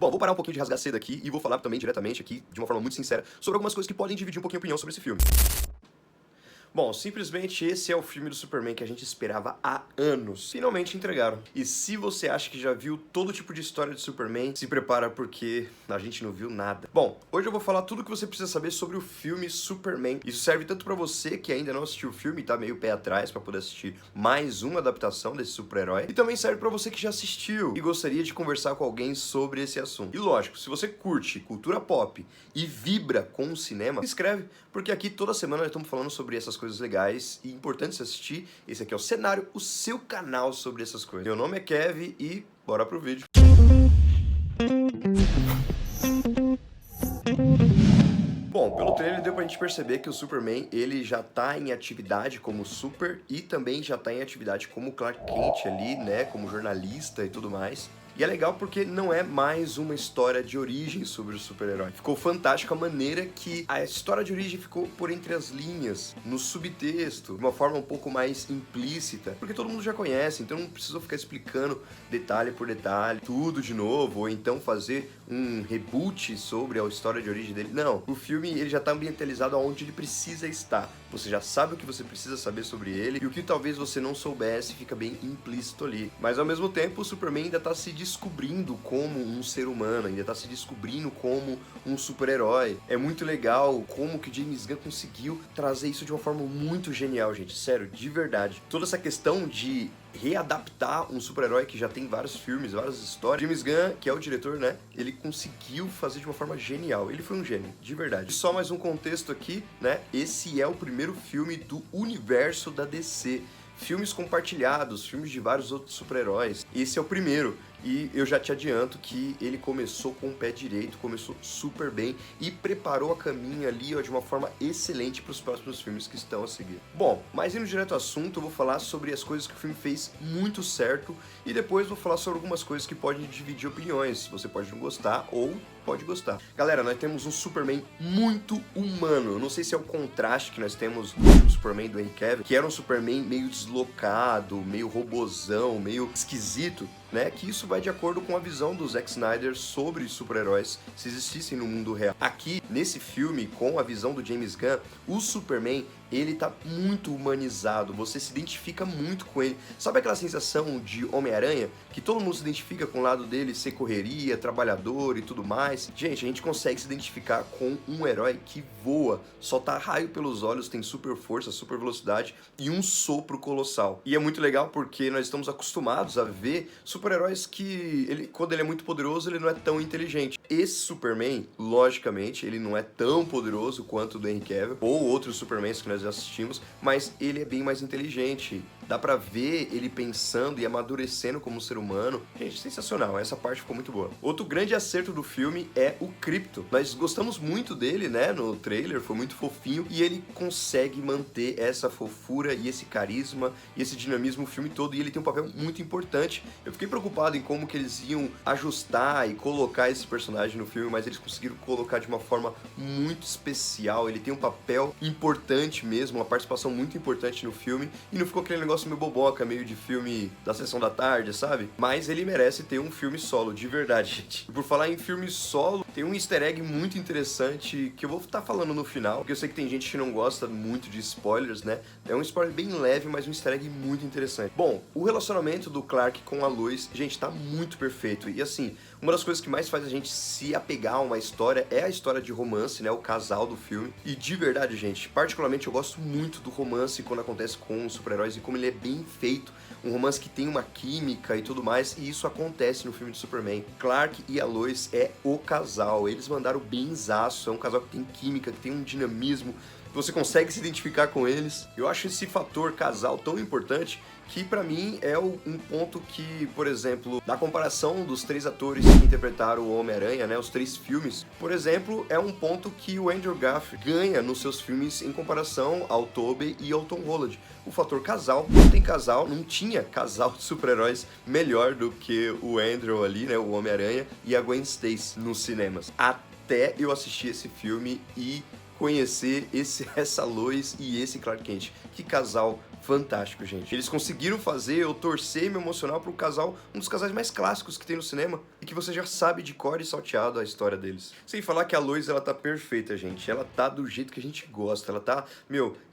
Bom, vou parar um pouquinho de rasgar cedo aqui e vou falar também diretamente aqui, de uma forma muito sincera, sobre algumas coisas que podem dividir um pouquinho a opinião sobre esse filme. Bom, simplesmente esse é o filme do Superman que a gente esperava há anos. Finalmente entregaram. E se você acha que já viu todo tipo de história de Superman, se prepara porque a gente não viu nada. Bom, hoje eu vou falar tudo o que você precisa saber sobre o filme Superman. Isso serve tanto pra você que ainda não assistiu o filme e tá meio pé atrás pra poder assistir mais uma adaptação desse super-herói, e também serve pra você que já assistiu e gostaria de conversar com alguém sobre esse assunto. E lógico, se você curte cultura pop e vibra com o cinema, se inscreve, porque aqui toda semana nós estamos falando sobre essas coisas legais e importantes de assistir. Esse aqui é o Cenário, o seu canal sobre essas coisas. Meu nome é Kev e bora pro vídeo. Bom, pelo trailer deu pra gente perceber que o Superman, ele já tá em atividade como super e também já tá em atividade como Clark Kent ali, né, como jornalista e tudo mais. E é legal porque não é mais uma história de origem sobre o super-herói. Ficou fantástico a maneira que a história de origem ficou por entre as linhas, no subtexto, de uma forma um pouco mais implícita, porque todo mundo já conhece, então não precisou ficar explicando detalhe por detalhe, tudo de novo, ou então fazer um reboot sobre a história de origem dele. Não, o filme ele já tá ambientalizado aonde ele precisa estar. Você já sabe o que você precisa saber sobre ele, e o que talvez você não soubesse fica bem implícito ali. Mas ao mesmo tempo, o Superman ainda tá se descobrindo como um ser humano, ainda tá se descobrindo como um super-herói. É muito legal como que o James Gunn conseguiu trazer isso de uma forma muito genial, gente. Sério, de verdade. Toda essa questão de readaptar um super-herói que já tem vários filmes, várias histórias. James Gunn, que é o diretor, né? Ele conseguiu fazer de uma forma genial. Ele foi um gênio, de verdade. E só mais um contexto aqui, né? Esse é o primeiro filme do universo da DC. Filmes compartilhados, filmes de vários outros super-heróis. Esse é o primeiro. E eu já te adianto que ele começou com o pé direito, começou super bem e preparou a caminho ali ó, de uma forma excelente para os próximos filmes que estão a seguir. Bom, mas indo direto ao assunto, eu vou falar sobre as coisas que o filme fez muito certo e depois vou falar sobre algumas coisas que podem dividir opiniões. Você pode não gostar ou pode gostar. Galera, nós temos um Superman muito humano. Eu não sei se é o contraste que nós temos no Superman do Henry Cavill, que era um Superman meio deslocado, meio robozão, meio esquisito, né? Que isso vai de acordo com a visão do Zack Snyder sobre super-heróis se existissem no mundo real. Aqui, nesse filme, com a visão do James Gunn, o Superman, ele tá muito humanizado, você se identifica muito com ele. Sabe aquela sensação de Homem-Aranha? Que todo mundo se identifica com o lado dele ser correria, trabalhador e tudo mais? Gente, a gente consegue se identificar com um herói que voa, solta raio pelos olhos, tem super força, super velocidade e um sopro colossal. E é muito legal porque nós estamos acostumados a ver super-heróis que, quando ele é muito poderoso, ele não é tão inteligente. Esse Superman, logicamente, ele não é tão poderoso quanto o do Henry Cavill ou outros Supermans que nós já assistimos, mas ele é bem mais inteligente. Dá pra ver ele pensando e amadurecendo como ser humano. Gente, sensacional, essa parte ficou muito boa. Outro grande acerto do filme é o Krypto. Nós gostamos muito dele, né, no trailer, foi muito fofinho, e ele consegue manter essa fofura e esse carisma e esse dinamismo o filme todo, e ele tem um papel muito importante. Eu fiquei preocupado em como que eles iam ajustar e colocar esse personagem no filme, mas eles conseguiram colocar de uma forma muito especial. Ele tem um papel importante mesmo, uma participação muito importante no filme, e não ficou aquele negócio meio boboca, meio de filme da sessão da tarde, sabe? Mas ele merece ter um filme solo, de verdade, gente. E por falar em filme solo, tem um easter egg muito interessante que eu vou estar falando no final, porque eu sei que tem gente que não gosta muito de spoilers, né? É um spoiler bem leve, mas um easter egg muito interessante. Bom, o relacionamento do Clark com a Lois, gente, tá muito perfeito. E assim, uma das coisas que mais faz a gente se apegar a uma história é a história de romance, né? O casal do filme. E de verdade, gente, particularmente eu gosto muito do romance quando acontece com os super-heróis e como ele é bem feito. Um romance que tem uma química e tudo mais, e isso acontece no filme de Superman. Clark e a Lois é o casal, eles mandaram benzaço, é um casal que tem química, que tem um dinamismo, você consegue se identificar com eles. Eu acho esse fator casal tão importante que pra mim é um ponto que, por exemplo, na comparação dos três atores que interpretaram o Homem-Aranha, né, os três filmes, por exemplo, é um ponto que o Andrew Garfield ganha nos seus filmes em comparação ao Tobey e ao Tom Holland. O fator casal, não tinha casal de super-heróis melhor do que o Andrew ali, né, o Homem-Aranha, e a Gwen Stacy nos cinemas. Até eu assistir esse filme e conhecer essa Lois e esse Clark Kent. Que casal fantástico, gente. Eles conseguiram fazer eu torcer e me emocionar pro casal, um dos casais mais clássicos que tem no cinema e que você já sabe de cor e salteado a história deles. Sem falar que a Lois, ela tá perfeita, gente. Ela tá do jeito que a gente gosta. Ela tá,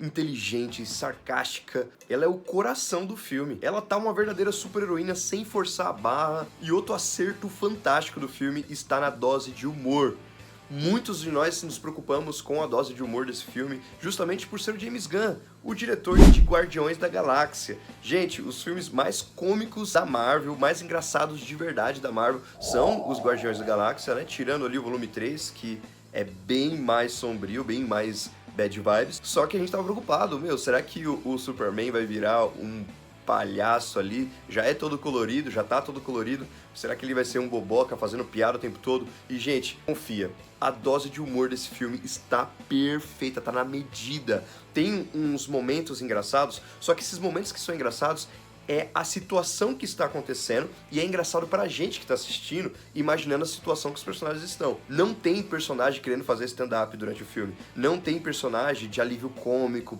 inteligente, sarcástica. Ela é o coração do filme. Ela tá uma verdadeira super-heroína sem forçar a barra. E outro acerto fantástico do filme está na dose de humor. Muitos de nós nos preocupamos com a dose de humor desse filme justamente por ser o James Gunn, o diretor de Guardiões da Galáxia. Gente, os filmes mais cômicos da Marvel, mais engraçados de verdade da Marvel, são os Guardiões da Galáxia, né? Tirando ali o volume 3, que é bem mais sombrio, bem mais bad vibes. Só que a gente tava preocupado, será que o Superman vai virar um palhaço ali, já é todo colorido, já tá todo colorido, será que ele vai ser um boboca fazendo piada o tempo todo? E, gente, confia, a dose de humor desse filme está perfeita, tá na medida. Tem uns momentos engraçados, só que esses momentos que são engraçados é a situação que está acontecendo e é engraçado pra gente que tá assistindo, imaginando a situação que os personagens estão. Não tem personagem querendo fazer stand-up durante o filme. Não tem personagem de alívio cômico,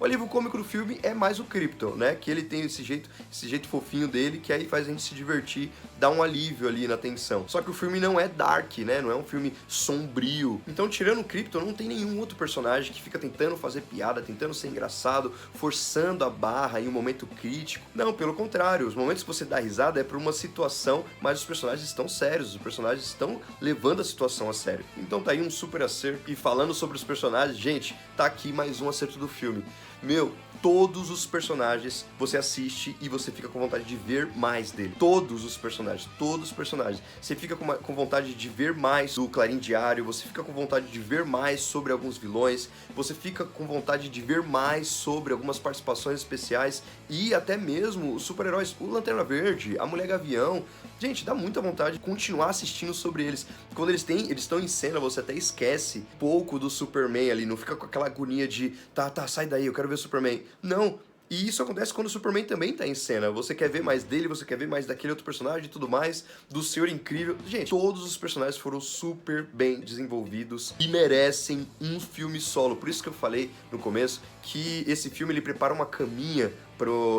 O alívio cômico do filme é mais o Krypton, né? Que ele tem esse jeito fofinho dele, que aí faz a gente se divertir, dá um alívio ali na tensão. Só que o filme não é dark, né? Não é um filme sombrio. Então, tirando o Krypton, não tem nenhum outro personagem que fica tentando fazer piada, tentando ser engraçado, forçando a barra em um momento crítico. Não, pelo contrário, os momentos que você dá risada é por uma situação, mas os personagens estão sérios, os personagens estão levando a situação a sério. Então tá aí um super acerto. E falando sobre os personagens, gente, tá aqui mais um acerto do filme. Todos os personagens você assiste e você fica com vontade de ver mais dele. Todos os personagens. Você fica com vontade de ver mais do Clarim Diário, você fica com vontade de ver mais sobre alguns vilões, você fica com vontade de ver mais sobre algumas participações especiais e até mesmo os super-heróis, o Lanterna Verde, a Mulher Gavião. Gente, dá muita vontade de continuar assistindo sobre eles. Quando eles estão em cena, você até esquece pouco do Superman ali, não fica com aquela agonia de tá, sai daí, eu quero ver o Superman. Não, e isso acontece quando o Superman também tá em cena. Você quer ver mais dele, você quer ver mais daquele outro personagem e tudo mais, do Senhor Incrível. Gente, todos os personagens foram super bem desenvolvidos e merecem um filme solo. Por isso que eu falei no começo que esse filme ele prepara uma caminha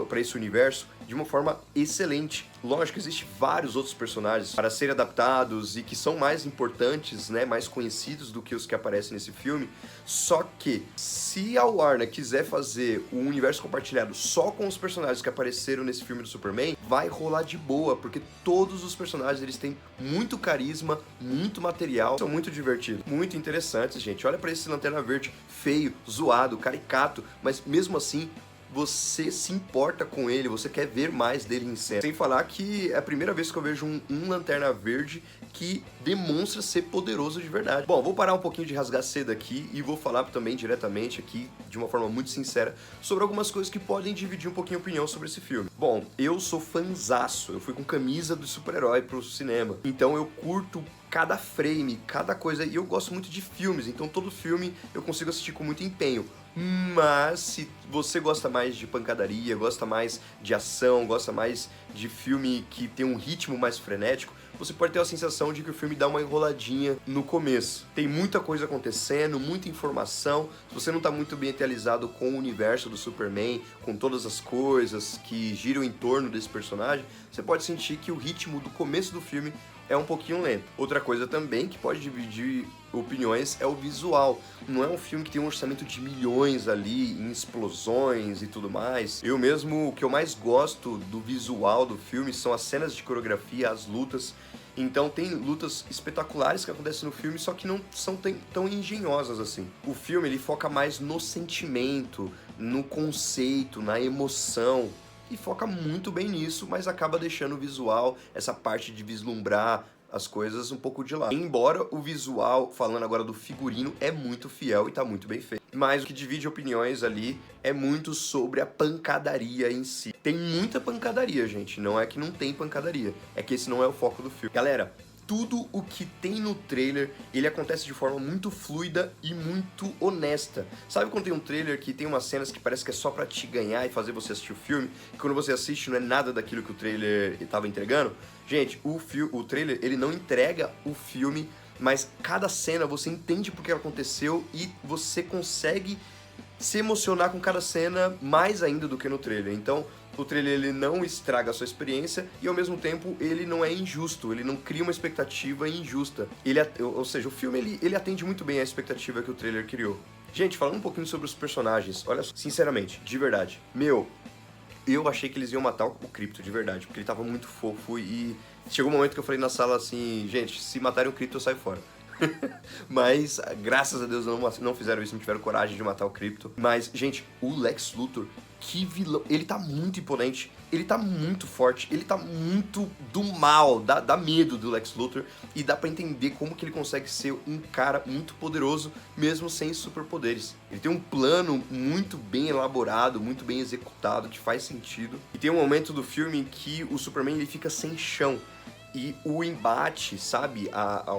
para esse universo de uma forma excelente. Lógico que existem vários outros personagens para serem adaptados e que são mais importantes, né, mais conhecidos do que os que aparecem nesse filme. Só que se a Warner quiser fazer um universo compartilhado só com os personagens que apareceram nesse filme do Superman, vai rolar de boa, porque todos os personagens eles têm muito carisma, muito material, são muito divertidos, muito interessantes, gente. Olha para esse Lanterna Verde feio, zoado, caricato, mas mesmo assim você se importa com ele, você quer ver mais dele em cena. Sem falar que é a primeira vez que eu vejo um Lanterna Verde que demonstra ser poderoso de verdade. Bom, vou parar um pouquinho de rasgar cedo aqui e vou falar também diretamente aqui, de uma forma muito sincera, sobre algumas coisas que podem dividir um pouquinho a opinião sobre esse filme. Bom, eu sou fanzaço, eu fui com camisa do super-herói pro cinema, então eu curto cada frame, cada coisa, e eu gosto muito de filmes, então todo filme eu consigo assistir com muito empenho. Mas se você gosta mais de pancadaria, gosta mais de ação, gosta mais de filme que tem um ritmo mais frenético, você pode ter a sensação de que o filme dá uma enroladinha no começo. Tem muita coisa acontecendo, muita informação. Se você não está muito bem atualizado com o universo do Superman, com todas as coisas que giram em torno desse personagem, você pode sentir que o ritmo do começo do filme é um pouquinho lento. Outra coisa também que pode dividir opiniões é o visual. Não é um filme que tem um orçamento de milhões ali, em explosões e tudo mais. Eu mesmo, o que eu mais gosto do visual do filme são as cenas de coreografia, as lutas. Então tem lutas espetaculares que acontecem no filme, só que não são tão engenhosas assim. O filme ele foca mais no sentimento, no conceito, na emoção. E foca muito bem nisso, mas acaba deixando o visual, essa parte de vislumbrar as coisas um pouco de lado. Embora o visual, falando agora do figurino, é muito fiel e tá muito bem feito. Mas o que divide opiniões ali é muito sobre a pancadaria em si. Tem muita pancadaria, gente. Não é que não tem pancadaria. É que esse não é o foco do filme. Galera, tudo o que tem no trailer, ele acontece de forma muito fluida e muito honesta. Sabe quando tem um trailer que tem umas cenas que parece que é só pra te ganhar e fazer você assistir o filme, e quando você assiste não é nada daquilo que o trailer estava entregando? Gente, o trailer, ele não entrega o filme mas cada cena você entende por que ela aconteceu e você consegue se emocionar com cada cena mais ainda do que no trailer. Então, o trailer ele não estraga a sua experiência e ao mesmo tempo ele não é injusto, ele não cria uma expectativa injusta. Ou seja, o filme ele atende muito bem à expectativa que o trailer criou. Gente, falando um pouquinho sobre os personagens, olha, sinceramente, de verdade, eu achei que eles iam matar o Crypto, de verdade, porque ele tava muito fofo e chegou um momento que eu falei na sala assim, gente, se matarem o Crypto eu saio fora. Mas, graças a Deus, não fizeram isso, não tiveram coragem de matar o Crypto. Mas, gente, o Lex Luthor, que vilão. Ele tá muito imponente, ele tá muito forte, ele tá muito do mal, dá medo do Lex Luthor. E dá pra entender como que ele consegue ser um cara muito poderoso, mesmo sem superpoderes. Ele tem um plano muito bem elaborado, muito bem executado, que faz sentido. E tem um momento do filme em que o Superman ele fica sem chão. E o embate, sabe,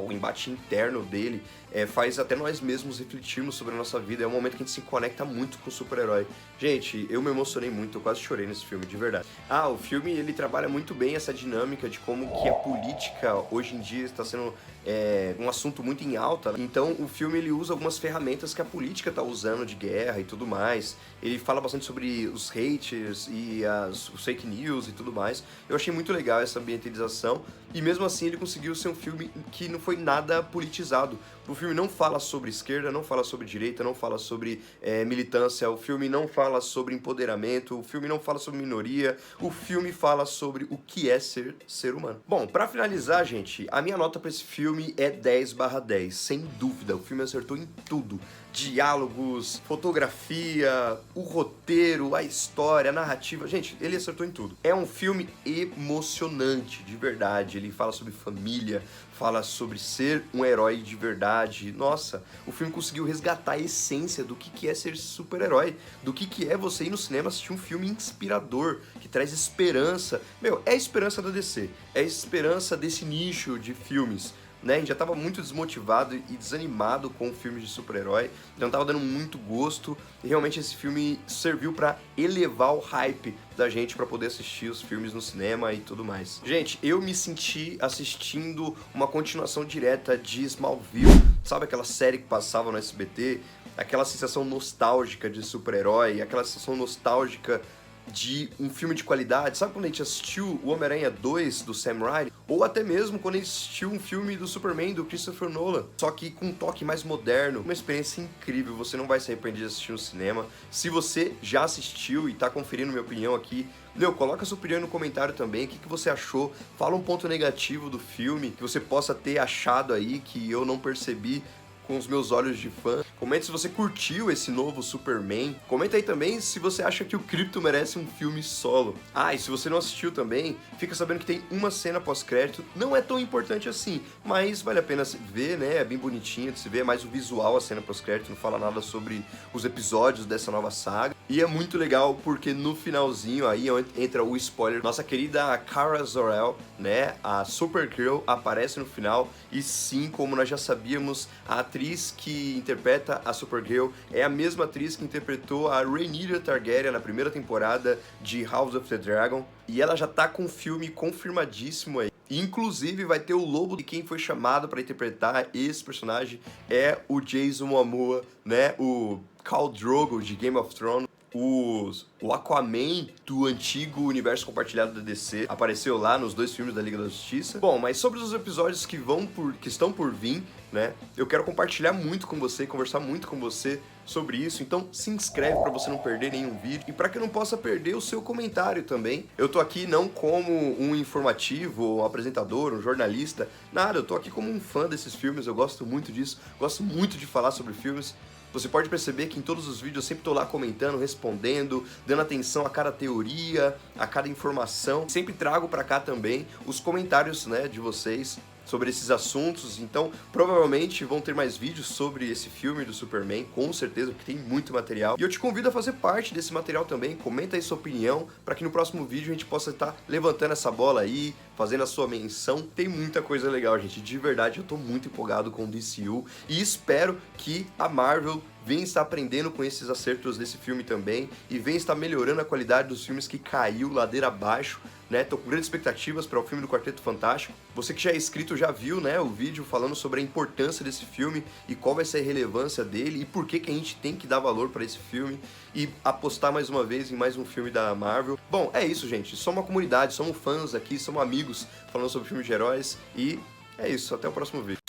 o embate interno dele faz até nós mesmos refletirmos sobre a nossa vida. É um momento que a gente se conecta muito com o super-herói. Gente, eu me emocionei muito, eu quase chorei nesse filme, de verdade. O filme ele trabalha muito bem essa dinâmica de como que a política hoje em dia está sendo um assunto muito em alta. Então o filme ele usa algumas ferramentas que a política está usando de guerra e tudo mais. Ele fala bastante sobre os haters e os fake news e tudo mais. Eu achei muito legal essa ambientalização e mesmo assim ele conseguiu ser um filme que não foi nada politizado. O filme não fala sobre esquerda, não fala sobre direita, não fala sobre militância, o filme não fala sobre empoderamento, o filme não fala sobre minoria, o filme fala sobre o que é ser humano. Bom, pra finalizar, gente, a minha nota pra esse filme é 10/10, sem dúvida. O filme acertou em tudo. Diálogos, fotografia, o roteiro, a história, a narrativa. Gente, ele acertou em tudo. É um filme emocionante, de verdade. Ele fala sobre família, fala sobre ser um herói de verdade. Nossa, o filme conseguiu resgatar a essência do que é ser super-herói, do que é você ir no cinema assistir um filme inspirador, que traz esperança. É a esperança da DC, é a esperança desse nicho de filmes. Né? A gente já tava muito desmotivado e desanimado com filmes de super-herói, não tava dando muito gosto, e realmente esse filme serviu pra elevar o hype da gente pra poder assistir os filmes no cinema e tudo mais. Gente, eu me senti assistindo uma continuação direta de Smallville, sabe aquela série que passava no SBT? Aquela sensação nostálgica de super-herói, aquela sensação nostálgica de um filme de qualidade. Sabe quando a gente assistiu o Homem-Aranha 2 do Sam Raimi? Ou até mesmo quando a gente assistiu um filme do Superman do Christopher Nolan, só que com um toque mais moderno. Uma experiência incrível, você não vai se arrepender de assistir no cinema. Se você já assistiu e tá conferindo minha opinião aqui, coloca sua opinião no comentário também, o que você achou, fala um ponto negativo do filme, que você possa ter achado aí, que eu não percebi com os meus olhos de fã. Comenta se você curtiu esse novo Superman. Comenta aí também se você acha que o Crypto merece um filme solo. E se você não assistiu também, fica sabendo que tem uma cena pós-crédito. Não é tão importante assim, mas vale a pena ver, né? É bem bonitinho de se ver, é mais o visual a cena pós-crédito, não fala nada sobre os episódios dessa nova saga. E é muito legal porque no finalzinho aí entra o spoiler. Nossa querida Kara Zor-El, né? A Supergirl aparece no final e sim, como nós já sabíamos, a atriz que interpreta a Supergirl é a mesma atriz que interpretou a Rhaenyra Targaryen na primeira temporada de House of the Dragon. E ela já tá com o filme confirmadíssimo aí. Inclusive vai ter o lobo de quem foi chamado para interpretar esse personagem é o Jason Momoa, né? O Khal Drogo de Game of Thrones. O Aquaman do antigo universo compartilhado da DC apareceu lá nos 2 filmes da Liga da Justiça. Bom, mas sobre os episódios que estão por vir, né? Eu quero compartilhar muito com você, conversar muito com você sobre isso. Então se inscreve para você não perder nenhum vídeo e para que eu não possa perder o seu comentário também. Eu tô aqui não como um informativo, um apresentador, um jornalista, nada. Eu tô aqui como um fã desses filmes. Eu gosto muito disso, gosto muito de falar sobre filmes. Você pode perceber que em todos os vídeos eu sempre tô lá comentando, respondendo, dando atenção a cada teoria, a cada informação. Sempre trago pra cá também os comentários, né, de vocês sobre esses assuntos. Então, provavelmente vão ter mais vídeos sobre esse filme do Superman, com certeza, porque tem muito material. E eu te convido a fazer parte desse material também. Comenta aí sua opinião, para que no próximo vídeo a gente possa estar levantando essa bola aí, fazendo a sua menção. Tem muita coisa legal, gente. De verdade, eu tô muito empolgado com o DCU e espero que a Marvel venha estar aprendendo com esses acertos desse filme também e venha estar melhorando a qualidade dos filmes que caiu ladeira abaixo né? Tô com grandes expectativas para o filme do Quarteto Fantástico. Você que já é inscrito já viu, né, o vídeo falando sobre a importância desse filme e qual vai ser a relevância dele e por que que a gente tem que dar valor para esse filme e apostar mais uma vez em mais um filme da Marvel. Bom, é isso, gente. Somos uma comunidade, somos fãs aqui, somos amigos falando sobre filmes de heróis e é isso. Até o próximo vídeo.